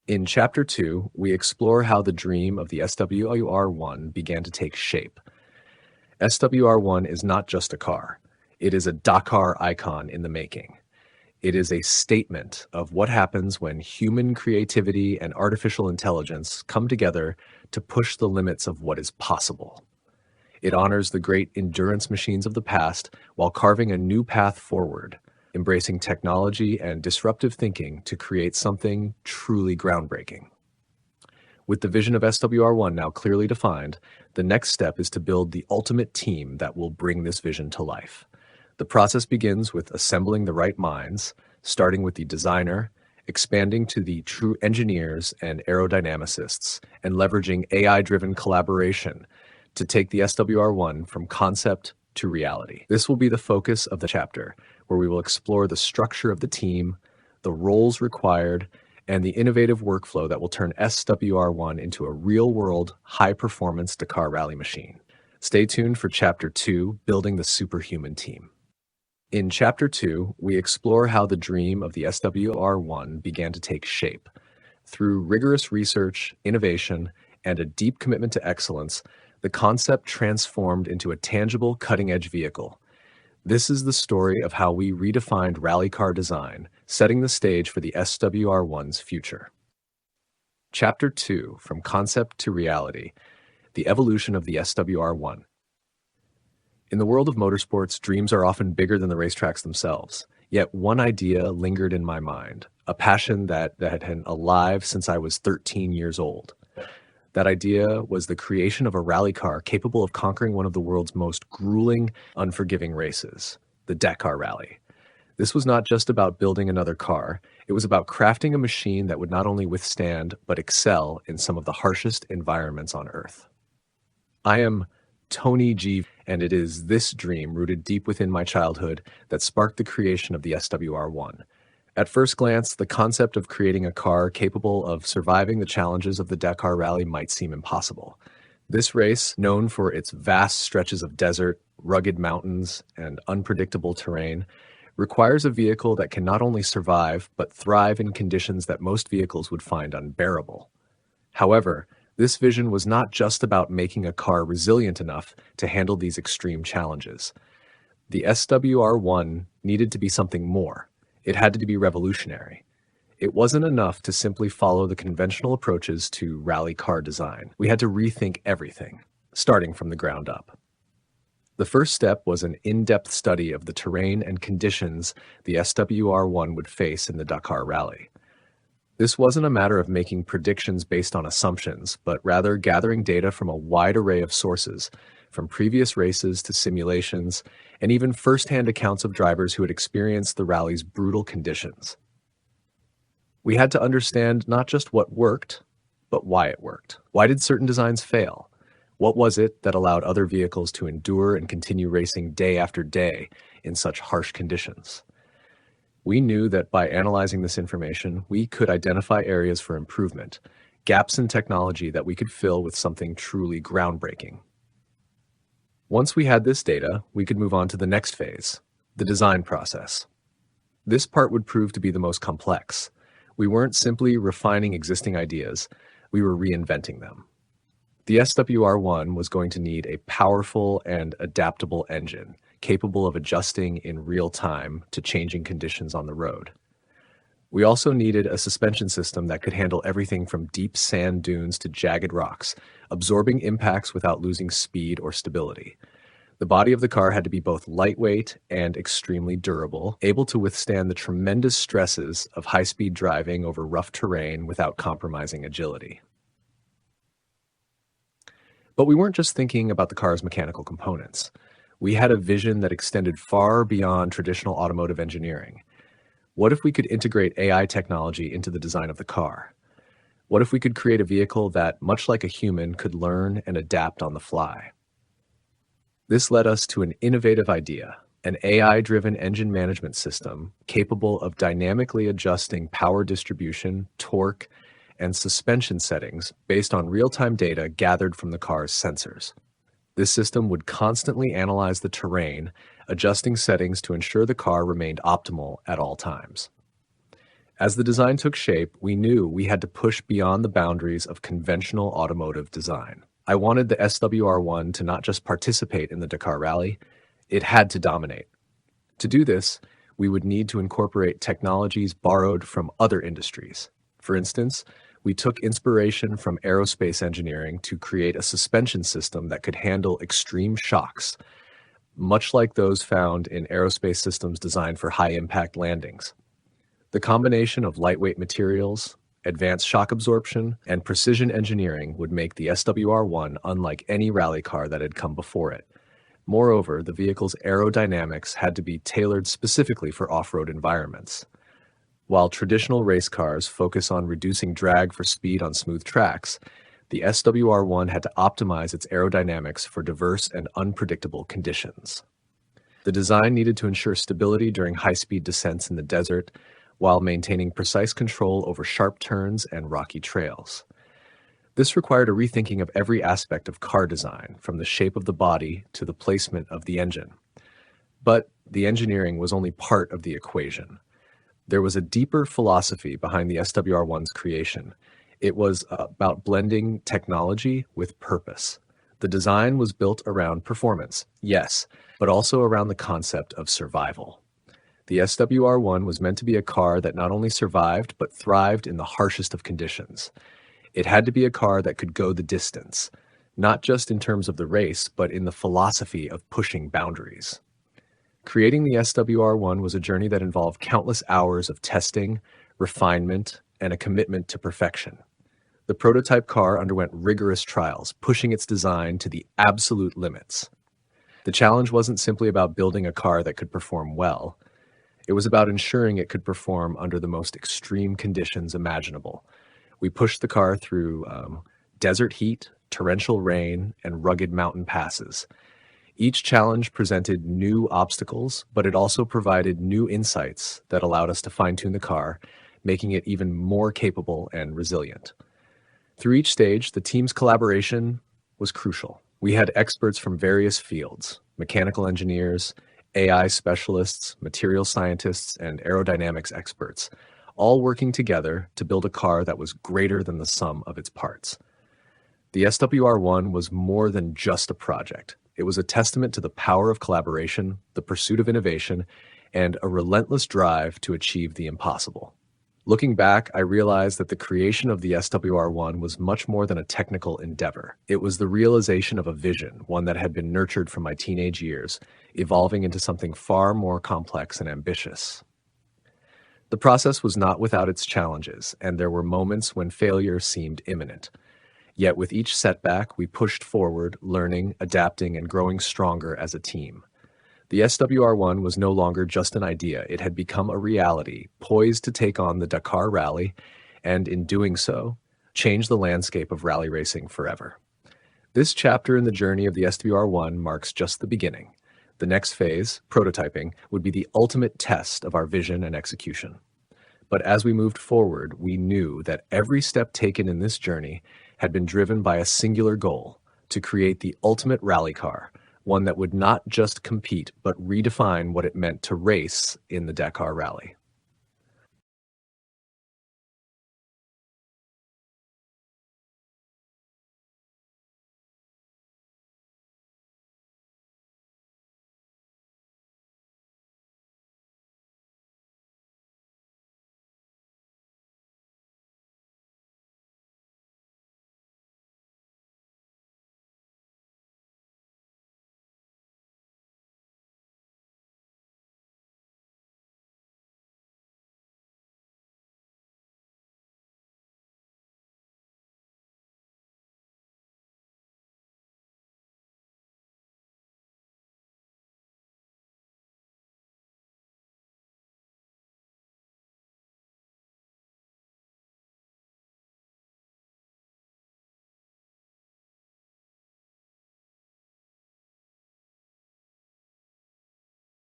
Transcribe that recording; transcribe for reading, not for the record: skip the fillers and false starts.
In Chapter 2, we explore how the dream of the SWR1 began to take shape. SWR1 is not just a car. It is a Dakar icon in the making. It is a statement of what happens when human creativity and artificial intelligence come together to push the limits of what is possible. It honors the great endurance machines of the past while carving a new path forward, embracing technology and disruptive thinking to create something truly groundbreaking. With the vision of SWR1 now clearly defined, the next step is to build the ultimate team that will bring this vision to life. The process begins with assembling the right minds, starting with the designer, expanding to the true engineers and aerodynamicists, and leveraging AI-driven collaboration to take the SWR1 from concept to reality. This will be the focus of the chapter, where we will explore the structure of the team, the roles required, and the innovative workflow that will turn SWR1 into a real-world, high-performance Dakar rally machine. Stay tuned for Chapter 2, Building the Superhuman Team. In Chapter 2, we explore how the dream of the SWR1 began to take shape. Through rigorous research, innovation, and a deep commitment to excellence, the concept transformed into a tangible, cutting-edge vehicle. This is the story of how we redefined rally car design, setting the stage for the SWR1's future. Chapter 2, From Concept to Reality, the Evolution of the SWR1. In the world of motorsports, dreams are often bigger than the racetracks themselves. Yet one idea lingered in my mind, a passion that had been alive since I was 13 years old. That idea was the creation of a rally car capable of conquering one of the world's most grueling, unforgiving races, the Dakar Rally. This was not just about building another car, it was about crafting a machine that would not only withstand, but excel in some of the harshest environments on Earth. I am ToniGV, and it is this dream rooted deep within my childhood that sparked the creation of the SWR1. At first glance, the concept of creating a car capable of surviving the challenges of the Dakar Rally might seem impossible. This race, known for its vast stretches of desert, rugged mountains, and unpredictable terrain, requires a vehicle that can not only survive, but thrive in conditions that most vehicles would find unbearable. However, this vision was not just about making a car resilient enough to handle these extreme challenges. The SWR1 needed to be something more. It had to be revolutionary. It wasn't enough to simply follow the conventional approaches to rally car design. We had to rethink everything, starting from the ground up. The first step was an in-depth study of the terrain and conditions the SWR1 would face in the Dakar Rally. This wasn't a matter of making predictions based on assumptions, but rather gathering data from a wide array of sources, from previous races to simulations, and even first-hand accounts of drivers who had experienced the rally's brutal conditions. We had to understand not just what worked, but why it worked. Why did certain designs fail? What was it that allowed other vehicles to endure and continue racing day after day in such harsh conditions? We knew that by analyzing this information, we could identify areas for improvement, gaps in technology that we could fill with something truly groundbreaking. Once we had this data, we could move on to the next phase, the design process. This part would prove to be the most complex. We weren't simply refining existing ideas, we were reinventing them. The SWR1 was going to need a powerful and adaptable engine, capable of adjusting in real time to changing conditions on the road. We also needed a suspension system that could handle everything from deep sand dunes to jagged rocks, absorbing impacts without losing speed or stability. The body of the car had to be both lightweight and extremely durable, able to withstand the tremendous stresses of high-speed driving over rough terrain without compromising agility. But we weren't just thinking about the car's mechanical components. We had a vision that extended far beyond traditional automotive engineering. What if we could integrate AI technology into the design of the car? What if we could create a vehicle that, much like a human, could learn and adapt on the fly? This led us to an innovative idea, an AI-driven engine management system capable of dynamically adjusting power distribution, torque, and suspension settings based on real-time data gathered from the car's sensors. This system would constantly analyze the terrain, adjusting settings to ensure the car remained optimal at all times. As the design took shape, we knew we had to push beyond the boundaries of conventional automotive design. I wanted the SWR1 to not just participate in the Dakar Rally, it had to dominate. To do this, we would need to incorporate technologies borrowed from other industries. For instance, we took inspiration from aerospace engineering to create a suspension system that could handle extreme shocks, much like those found in aerospace systems designed for high-impact landings. The combination of lightweight materials, advanced shock absorption, and precision engineering would make the SWR1 unlike any rally car that had come before it. Moreover, the vehicle's aerodynamics had to be tailored specifically for off-road environments. While traditional race cars focus on reducing drag for speed on smooth tracks, the SWR1 had to optimize its aerodynamics for diverse and unpredictable conditions. The design needed to ensure stability during high-speed descents in the desert, while maintaining precise control over sharp turns and rocky trails. This required a rethinking of every aspect of car design, from the shape of the body to the placement of the engine. But the engineering was only part of the equation. There was a deeper philosophy behind the SWR1's creation. It was about blending technology with purpose. The design was built around performance, yes, but also around the concept of survival. The SWR1 was meant to be a car that not only survived, but thrived in the harshest of conditions. It had to be a car that could go the distance, not just in terms of the race, but in the philosophy of pushing boundaries. Creating the SWR1 was a journey that involved countless hours of testing, refinement, and a commitment to perfection. The prototype car underwent rigorous trials, pushing its design to the absolute limits. The challenge wasn't simply about building a car that could perform well. It was about ensuring it could perform under the most extreme conditions imaginable. We pushed the car through desert heat, torrential rain, and rugged mountain passes. Each challenge presented new obstacles, but it also provided new insights that allowed us to fine-tune the car, making it even more capable and resilient. Through each stage, the team's collaboration was crucial. We had experts from various fields, mechanical engineers, AI specialists, material scientists, and aerodynamics experts, all working together to build a car that was greater than the sum of its parts. The SWR1 was more than just a project. It was a testament to the power of collaboration, the pursuit of innovation, and a relentless drive to achieve the impossible. Looking back, I realized that the creation of the SWR1 was much more than a technical endeavor. It was the realization of a vision, one that had been nurtured from my teenage years, evolving into something far more complex and ambitious. The process was not without its challenges, and there were moments when failure seemed imminent. Yet with each setback, we pushed forward, learning, adapting, and growing stronger as a team. The SWR1 was no longer just an idea. It had become a reality, poised to take on the Dakar Rally, and in doing so, change the landscape of rally racing forever. This chapter in the journey of the SWR1 marks just the beginning. The next phase, prototyping, would be the ultimate test of our vision and execution. But as we moved forward, we knew that every step taken in this journey had been driven by a singular goal: to create the ultimate rally car, one that would not just compete, but redefine what it meant to race in the Dakar Rally.